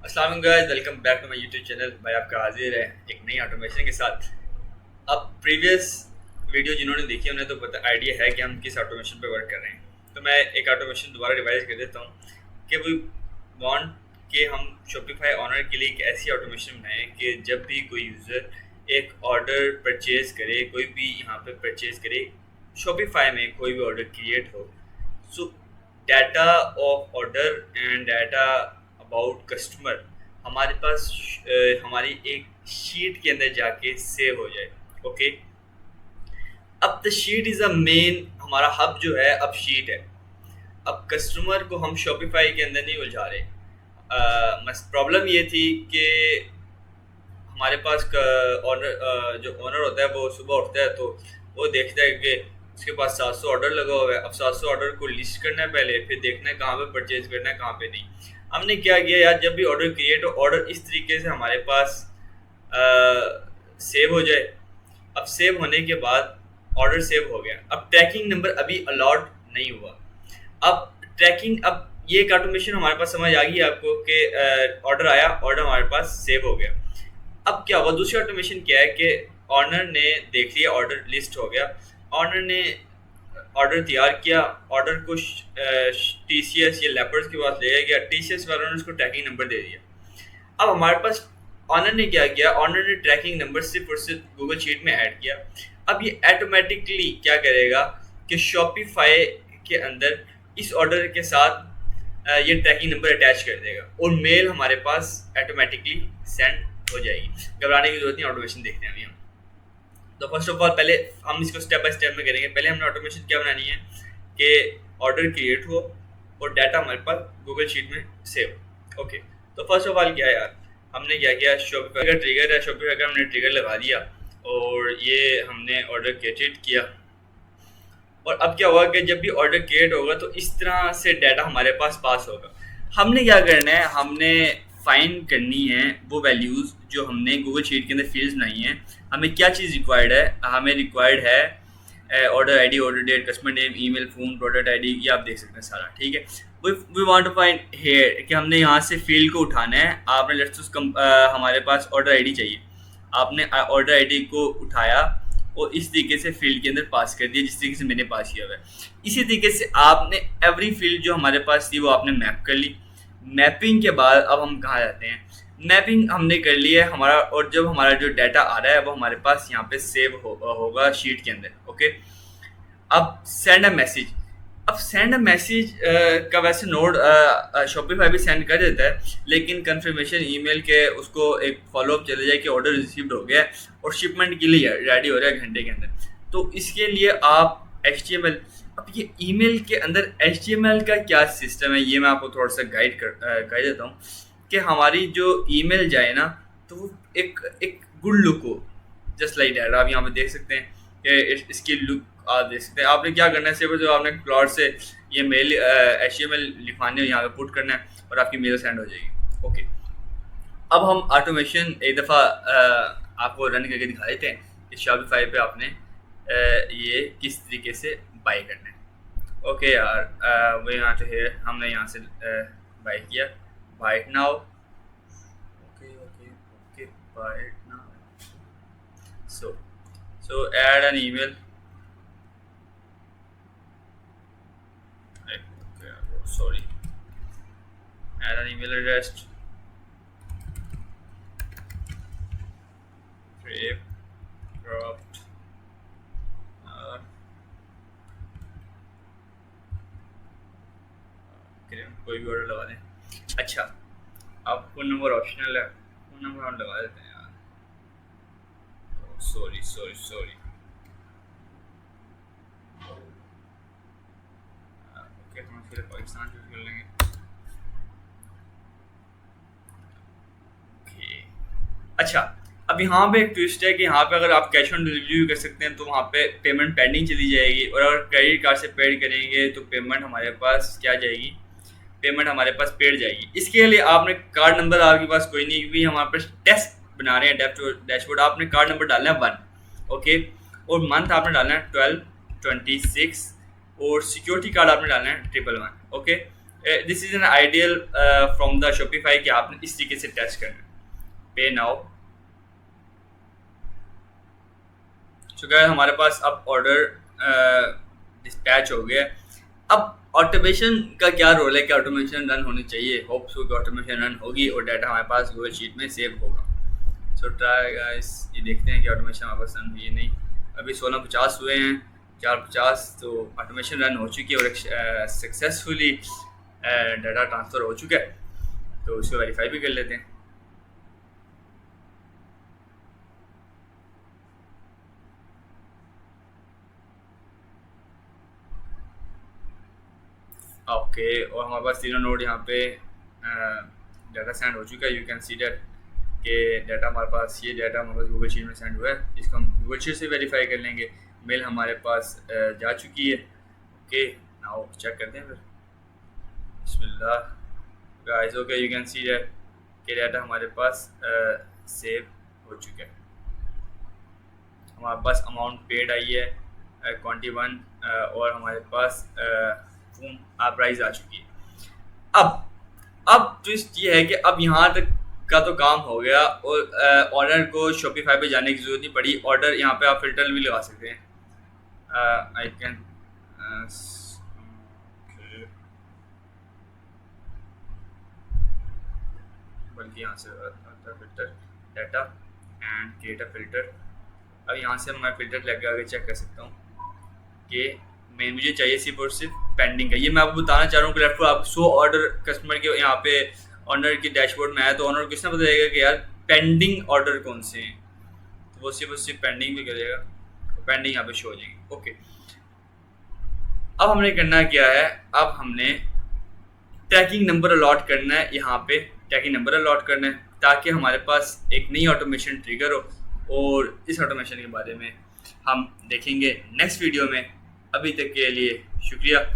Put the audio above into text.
अस्सलाम वालेकुम guys, welcome back to my YouTube channel. भाई आपका हाजिर है एक नई ऑटोमेशन के साथ। अब प्रीवियस वीडियो जिन्होंने देखी उन्हें तो पता आइडिया है कि हम किस ऑटोमेशन पे वर्क कर रहे हैं। तो मैं एक ऑटोमेशन दोबारा रिवाइज कर देता हूँ कि वी वांट कि हम शॉपिफाई ऑनर के लिए एक ऐसी ऑटोमेशन बनाएं कि जब भी कोई यूज़र एक ऑर्डर परचेज करे, कोई भी यहाँ पे परचेज करे, शॉपिफाई में कोई भी ऑर्डर क्रिएट हो, सो data of order and data about customer हमारे पास हमारी एक शीट के अंदर जाके सेव हो जाए। ओके, अब the sheet is a main, हमारा हब जो है अब शीट है। अब कस्टमर को हम शॉपिफाई के अंदर नहीं उलझा रहे। प्रॉब्लम ये थी कि हमारे पास ऑनर जो ओनर होता है वो सुबह उठता है तो वो देखता है कि उसके पास 700 ऑर्डर लगा हुआ है। अब 700 ऑर्डर को लिस्ट करना है पहले, फिर देखना है कहाँ पे परचेज करना है, कहाँ पे नहीं। हमने क्या किया यार, जब भी ऑर्डर क्रिएट हो, ऑर्डर इस तरीके से हमारे पास सेव हो जाए। अब सेव होने के बाद ऑर्डर सेव हो गया, अब ट्रैकिंग नंबर अभी अलॉट नहीं हुआ। अब ट्रैकिंग, अब ये एक ऑटोमेशन हमारे पास समझ आ गई आपको कि ऑर्डर आया, ऑर्डर हमारे पास सेव हो गया। अब क्या हुआ, दूसरी ऑटोमेशन क्या है कि ऑनर ने देख लिया, ऑर्डर लिस्ट हो गया, ऑनर ने ऑर्डर तैयार किया, ऑर्डर को टीसीएस या लेपर्स के पास ले गया, टीसीएस वालों ने उसको ट्रैकिंग नंबर दे दिया। अब हमारे पास ऑनर ने क्या किया, ऑनर ने ट्रैकिंग नंबर सिर्फ और सिर्फ गूगल शीट में ऐड किया। अब ये ऑटोमेटिकली क्या करेगा कि शॉपिफाई के अंदर इस ऑर्डर के साथ ये ट्रैकिंग नंबर अटैच कर देगा और मेल हमारे पास ऑटोमेटिकली सेंड हो जाएगी। घबराने की जरूरत नहीं, ऑटोमेशन देखते हैं अभी हम। तो फर्स्ट ऑफ ऑल पहले हम इसको स्टेप बाय स्टेप में करेंगे। पहले हमने ऑटोमेशन क्या बनानी है कि ऑर्डर क्रिएट हो और डाटा हमारे पास गूगल शीट में सेव। ओके, तो फर्स्ट ऑफ ऑल क्या है यार, हमने क्या किया, शॉपिफाई का ट्रिगर है, शॉपिफाई का हमने ट्रिगर लगा दिया और ये हमने ऑर्डर क्रिएट किया। और अब क्या होगा कि जब भी ऑर्डर क्रिएट होगा तो इस तरह से डाटा हमारे पास होगा। हमने क्या करना है, हमने फाइंड करनी है वो वैल्यूज़ जो हमने गूगल शीट के अंदर फील्ड्स बनाई हैं। हमें क्या चीज़ रिक्वायर्ड है, हमें रिक्वायर्ड है order ID, order date, customer name, email, phone, product ID, ये आप देख सकते हैं सारा। ठीक है, we want to find here कि हमने यहाँ से फील्ड को उठाना है। आपने लेट्स हमारे पास ऑर्डर आईडी चाहिए, आपने ऑर्डर आईडी को उठाया और इस तरीके से फील्ड के अंदर पास कर दिया जिस तरीके से मैंने पास किया हुआ है। इसी तरीके से आपने एवरी फील्ड जो हमारे पास थी वो आपने मैप कर ली। मैपिंग के बाद अब हम कहाँ जाते हैं, मैपिंग हमने कर ली है हमारा, और जब हमारा जो डाटा आ रहा है वो हमारे पास यहाँ पे सेव होगा शीट के अंदर। ओके, अब सेंड अ मैसेज। अब सेंड अ मैसेज का वैसे नोड शॉपिफाई भी सेंड कर देता है, लेकिन कंफर्मेशन ईमेल के उसको एक फॉलोअप चले जाए कि ऑर्डर रिसीव्ड हो गया है और शिपमेंट के लिए रेडी हो रहा है घंटे के अंदर। तो इसके लिए आप HTML, अब ये ईमेल के अंदर HTML का क्या सिस्टम है ये मैं आपको थोड़ा सा गाइड कर देता हूँ कि हमारी जो ईमेल जाए ना तो वो एक गुड लुक हो, जस्ट लाइक दैट। आप यहाँ पे देख सकते हैं कि इसकी लुक आप देख सकते हैं। आपने क्या करना है, सिर्फ जो आपने क्लाउड से ये मेल HTML लिखवाने यहाँ पे पुट करना है और आपकी मेल सेंड हो जाएगी। ओके, अब हम ऑटोमेशन एक दफ़ा आपको रन करके दिखा देते हैं कि शॉपिफाई पे आपने ये किस तरीके से बाय करना है। ओके यार, वो यहाँ से है, हमने यहाँ से बाय किया, buy it now. Okay okay okay, buy it now. So add an email. Sorry, add an email address, save, dropped, कोई भी ऑर्डर लगा दें। अच्छा, अब फोन नंबर ऑप्शनल है, फोन नंबर हम लगा देते हैं यार। सॉरी सॉरी सॉरी, ओके हम फिर पाकिस्तान चूज कर लेंगे। अच्छा, अब यहाँ पे एक ट्विस्ट है कि यहाँ पे अगर आप कैश ऑन डिलीवरी भी कर सकते हैं तो वहाँ पे पेमेंट पेंडिंग चली जाएगी, और अगर क्रेडिट कार्ड से पेड करेंगे तो पेमेंट हमारे पास क्या जाएगी, पेमेंट हमारे पास पेड जाएगी। इसके लिए आपने कार्ड नंबर आपके पास कोई नहीं, क्योंकि हमारे पास टेस्ट बना रहे हैं डैशबोर्ड। आपने कार्ड नंबर डालना है 1, ओके, और मंथ आपने डालना है 12, 26, और सिक्योरिटी कार्ड आपने डालना है 111, okay. This is an ideal from the Shopify कि आपने इस तरीके से टेस्ट करना है। पे नाउ। सो गाइस हमारे पास अब ऑर्डर डिस्पैच हो गया। अब ऑटोमेशन का क्या रोल है कि ऑटोमेशन रन होनी चाहिए। होप सो कि ऑटोमेशन रन होगी और डाटा हमारे पास गूगल शीट में सेव होगा। सो ट्राई गाइस, ये देखते हैं कि ऑटोमेशन हमारे पास रन हुई है नहीं। अभी 16:50 हुए हैं, 4:50, तो ऑटोमेशन रन हो चुकी है और सक्सेसफुली डाटा ट्रांसफ़र हो चुका है। तो इसको वेरीफाई भी कर लेते हैं। ओके, और हमारे पास तीनों नोड यहाँ पे डाटा सेंड हो चुका है। यू कैन सी दैट कि डाटा हमारे पास, ये डाटा हमारे पास गूगल शीट में सेंड हुआ है। इसको हम गूगल शीट से वेरीफाई कर लेंगे। मेल हमारे पास जा चुकी है। ओके, नाउ चेक करते हैं फिर। बिस्मिल्लाह guys. Okay, you can see that कि डाटा हमारे पास सेव हो चुका है। हमारे पास अमाउंट पेड आई है 21 और हमारे पास प्राइस आ चुकी है। अब ट्विस्ट ये है कि अब यहाँ तक का तो काम हो गया और ऑर्डर को शॉपिफाई पे जाने की ज़रूरत नहीं पड़ी। ऑर्डर यहाँ पे आप फिल्टर भी लगा सकते हैं। आई कैन बल्कि यहाँ से filter data and create a filter. अब यहाँ से मैं फिल्टर लगा के चेक कर सकता हूँ कि मुझे चाहिए सिर्फ और सिर्फ पेंडिंग का। ये मैं आपको बताना चाह रहा हूँ कि लेफ्ट आप 100 ऑर्डर कस्टमर के यहाँ पे ऑनर की डैशबोर्ड में आया तो ऑनर किसने बताएगा कि यार पेंडिंग ऑर्डर कौन से हैं, तो वो सिर्फ पेंडिंग भी करेगा, तो पेंडिंग यहाँ पे शो हो जाएगी। ओके, अब हमने करना क्या है, अब हमने ट्रैकिंग नंबर अलॉट करना है। यहाँ पे ट्रैकिंग नंबर अलॉट करना है ताकि हमारे पास एक नई ऑटोमेशन ट्रिगर हो और इस ऑटोमेशन के बारे में हम देखेंगे नेक्स्ट वीडियो में। अभी तक के लिए शुक्रिया।